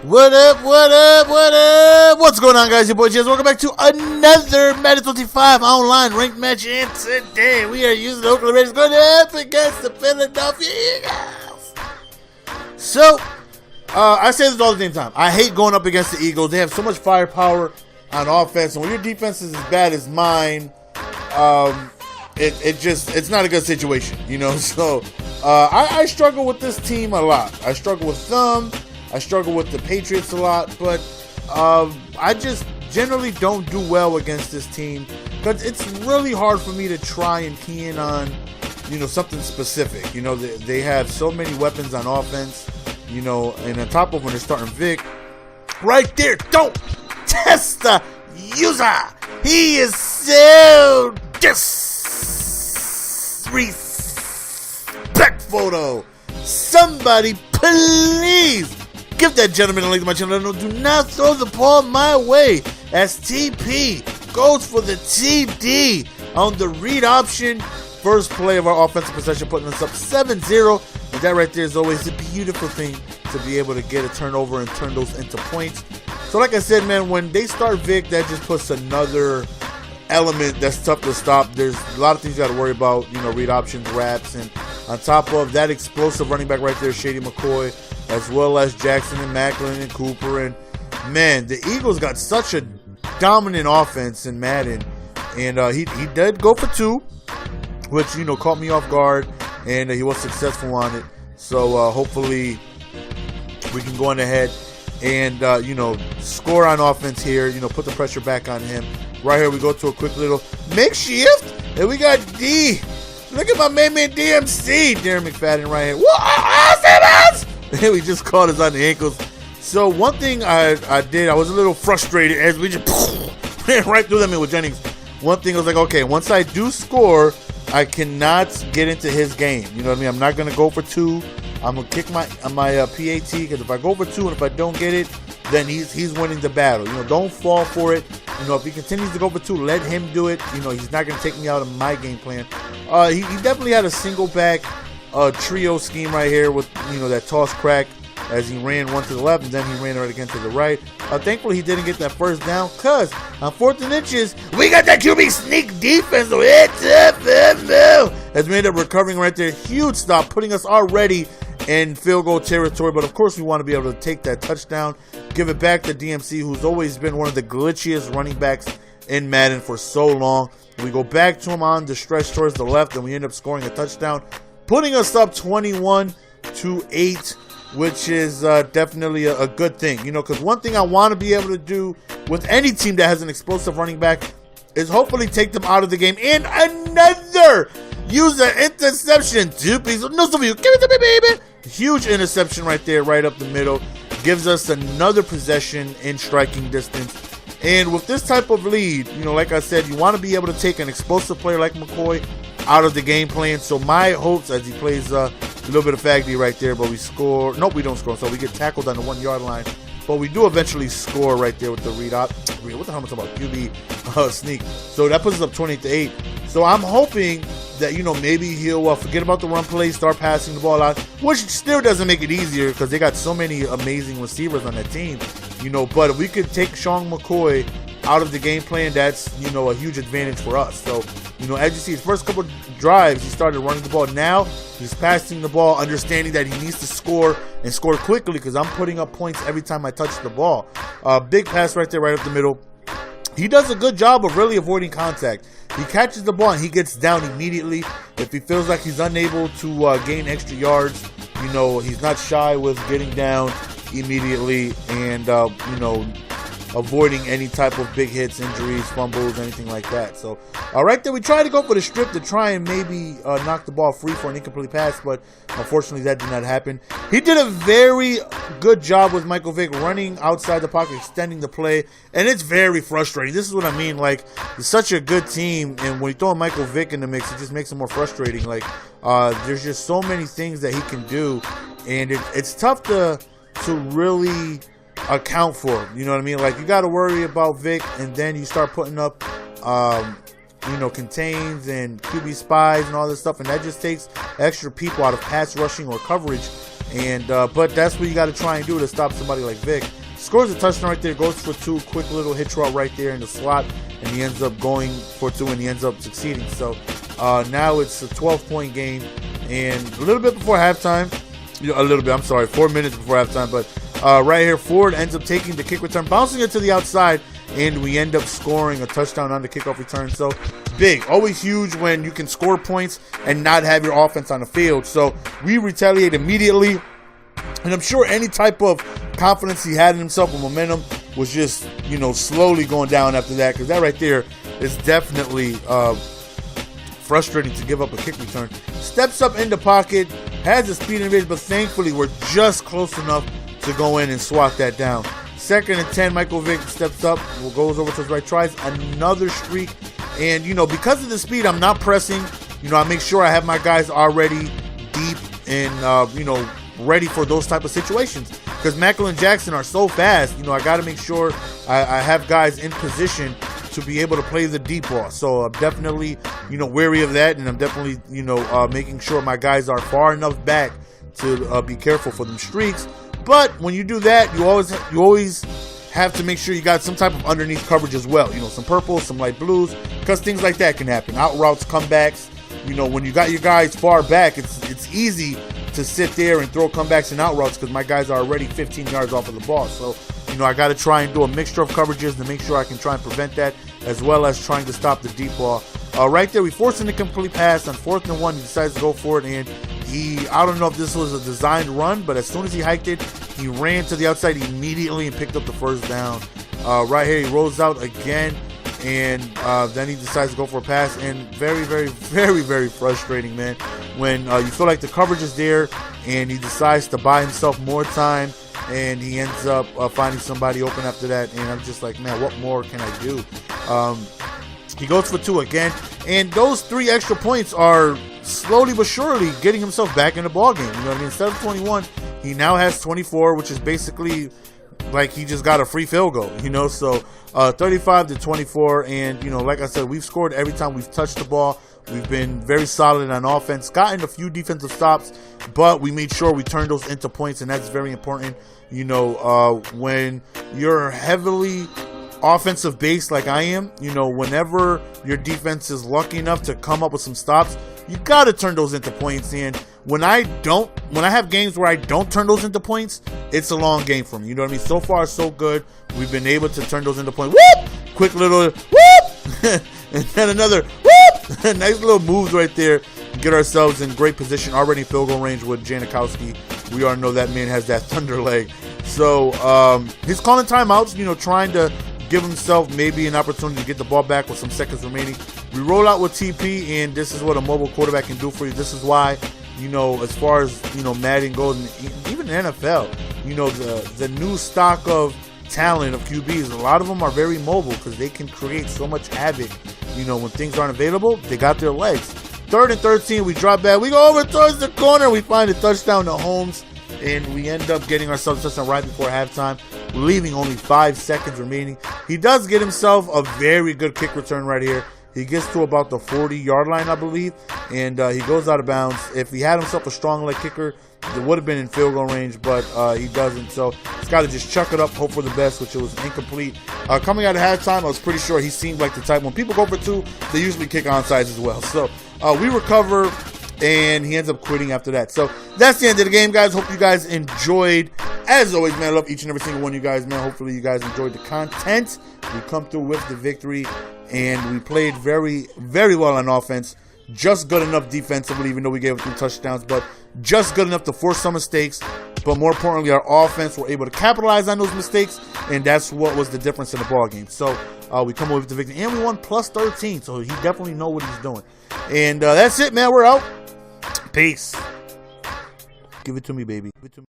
What up, what up, what up? What's going on, guys? Your boy Jez. Welcome back to another Madden 25 online ranked match. And today we are using the Oakland Raiders going up against the Philadelphia Eagles. So, I say this all the damn time. I hate going up against the Eagles. They have so much firepower on offense. And when your defense is as bad as mine, it's not a good situation, you know? So, I struggle with this team a lot. I struggle with them. I struggle with the Patriots a lot, but I just generally don't do well against this team because it's really hard for me to try and key in on, you know, something specific. You know, they have so many weapons on offense, you know, and on top of when they're starting Vic, right there, don't test the user. He is so disrespectful, though. Somebody please give that gentleman a link to my channel. Do not throw the ball my way as TP goes for the TD on the read option. First play of our offensive possession, putting us up 7-0. And that right there is always a beautiful thing to be able to get a turnover and turn those into points. So like I said, man, when they start Vic, that just puts another element that's tough to stop. There's a lot of things you got to worry about, you know, read options, wraps, and on top of that explosive running back right there, Shady McCoy, as well as Jackson and Macklin and Cooper. And man, the Eagles got such a dominant offense in Madden, and he did go for 2, which, you know, caught me off guard, and he was successful on it. So hopefully we can go on ahead and you know, score on offense here, you know, put the pressure back on him. Right here we go to a quick little makeshift, and we got D. Look at my main man DMC, Darren McFadden right here. Whoa, we just caught us on the ankles. So one thing I did, I was a little frustrated as we just ran right through them with Jennings. One thing I was like, okay, once I do score, I cannot get into his game. You know what I mean? I'm not gonna go for 2. I'm gonna kick my PAT, because if I go for 2 and if I don't get it, then he's winning the battle. You know, don't fall for it. You know, if he continues to go for 2, let him do it. You know, he's not gonna take me out of my game plan. He definitely had a single back trio scheme right here with, you know, that toss crack as he ran one to the left and then he ran right again to the right. Thankfully, he didn't get that first down because on 4th and inches, we got that QB sneak defense. So it's up, as we end up recovering right there. Huge stop, putting us already in field goal territory. But of course, we want to be able to take that touchdown, give it back to DMC, who's always been one of the glitchiest running backs in Madden for so long. We go back to him on the stretch towards the left, and we end up scoring a touchdown, putting us up 21-8, which is definitely a good thing. You know, because one thing I want to be able to do with any team that has an explosive running back is hopefully take them out of the game. And another user interception. 2 pieces. No, some of you. Give it to me, baby. Huge interception right there, right up the middle. Gives us another possession in striking distance. And with this type of lead, you know, like I said, you want to be able to take an explosive player like McCoy out of the game plan. So my hopes, as he plays a little bit of Faggy right there, but we score. Nope, we don't score. So we get tackled on the 1-yard line. But we do eventually score right there with the read op. What the hell am I talking about? QB sneak. So that puts us up 20-8. So I'm hoping that, you know, maybe he'll forget about the run play, start passing the ball out, which still doesn't make it easier because they got so many amazing receivers on that team, you know. But if we could take Sean McCoy out of the game plan, that's, you know, a huge advantage for us. So, you know, as you see, his first couple drives, he started running the ball. Now he's passing the ball, understanding that he needs to score and score quickly because I'm putting up points every time I touch the ball. Big pass right there, right up the middle. He does a good job of really avoiding contact. He catches the ball and he gets down immediately. If he feels like he's unable to gain extra yards, you know, he's not shy with getting down immediately and, you know, avoiding any type of big hits, injuries, fumbles, anything like that. So, right there, we tried to go for the strip to try and maybe knock the ball free for an incomplete pass, but unfortunately that did not happen. He did a very good job with Michael Vick running outside the pocket, extending the play, and it's very frustrating. This is what I mean. Like, it's such a good team, and when you throw Michael Vick in the mix, it just makes it more frustrating. Like, there's just so many things that he can do, and it's tough to really account for, you know what I mean? Like, you got to worry about Vic, and then you start putting up you know, contains and QB spies and all this stuff, and that just takes extra people out of pass rushing or coverage, And but that's what you got to try and do to stop somebody like Vic. Scores a touchdown right there, goes for 2, quick little hitch route right there in the slot, and he ends up going for 2, and he ends up succeeding. So now it's a 12-point game, and a little bit before halftime, 4 minutes before halftime, but right here, Ford ends up taking the kick return, bouncing it to the outside, and we end up scoring a touchdown on the kickoff return. So big, always huge when you can score points and not have your offense on the field. So we retaliate immediately, and I'm sure any type of confidence he had in himself with momentum was just, slowly going down after that, because that right there is definitely frustrating to give up a kick return. Steps up in the pocket, has the speed and range, but thankfully we're just close enough to go in and swat that down. 2nd and 10, Michael Vick steps up, goes over to his right, tries another streak, and because of the speed, I'm not pressing. I make sure I have my guys already deep and ready for those type of situations, because Macklin and Jackson are so fast. I got to make sure I have guys in position to be able to play the deep ball. So I'm definitely wary of that, and I'm definitely making sure my guys are far enough back to be careful for them streaks. But when you do that, you always have to make sure you got some type of underneath coverage as well. Some purples, some light blues, because things like that can happen. Out routes, comebacks. When you got your guys far back, it's easy to sit there and throw comebacks and out routes, because my guys are already 15 yards off of the ball. So, I got to try and do a mixture of coverages to make sure I can try and prevent that, as well as trying to stop the deep ball. Right there, we forced an incomplete pass on 4th and 1. He decides to go for it, and I don't know if this was a designed run, but as soon as he hiked it, he ran to the outside immediately and picked up the first down. Right here, he rolls out again, and then he decides to go for a pass, and very, very, very, very frustrating, man, when you feel like the coverage is there, and he decides to buy himself more time, and he ends up finding somebody open after that, and I'm just like, man, what more can I do? He goes for 2 again, and those 3 extra points are slowly but surely getting himself back in the ball game. Instead of 21, he now has 24, which is basically like he just got a free field goal, so 35-24, and like I said, we've scored every time we've touched the ball. We've been very solid on offense, gotten a few defensive stops, but we made sure we turned those into points, and that's very important. When you're heavily offensive based like I am, whenever your defense is lucky enough to come up with some stops, you got to turn those into points. And when I have games where I don't turn those into points, it's a long game for me. So far, so good. We've been able to turn those into points. Whoop! Quick little whoop! And then another whoop! Nice little moves right there. Get ourselves in great position, already in field goal range with Janikowski. We already know that man has that thunder leg. So he's calling timeouts, trying to give himself maybe an opportunity to get the ball back with some seconds remaining. We roll out with TP, and this is what a mobile quarterback can do for you. This is why, as far as, Madden goes, and even the NFL, the new stock of talent of QBs, a lot of them are very mobile because they can create so much havoc. When things aren't available, they got their legs. 3rd and 13, we drop back. We go over towards the corner. We find a touchdown to Holmes, and we end up getting ourselves a touchdown right before halftime, leaving only 5 seconds remaining. He does get himself a very good kick return right here. He gets to about the 40-yard line, I believe, and he goes out of bounds. If he had himself a strong leg kicker, it would have been in field goal range, but he doesn't. So he's got to just chuck it up, hope for the best, which it was incomplete. Coming out of halftime, I was pretty sure he seemed like the type, when people go for 2, they usually kick onside as well. So we recover, and he ends up quitting after that. So that's the end of the game, guys. Hope you guys enjoyed. As always, man, I love each and every single one of you guys, man. Hopefully you guys enjoyed the content. We come through with the victory, and we played very, very well on offense. Just good enough defensively, even though we gave up 3 touchdowns, but just good enough to force some mistakes. But more importantly, our offense were able to capitalize on those mistakes, and that's what was the difference in the ball game. So we come away with the victory, and we won plus 13, so he definitely know what he's doing. And that's it, man. We're out. Peace. Give it to me, baby. Give it to me.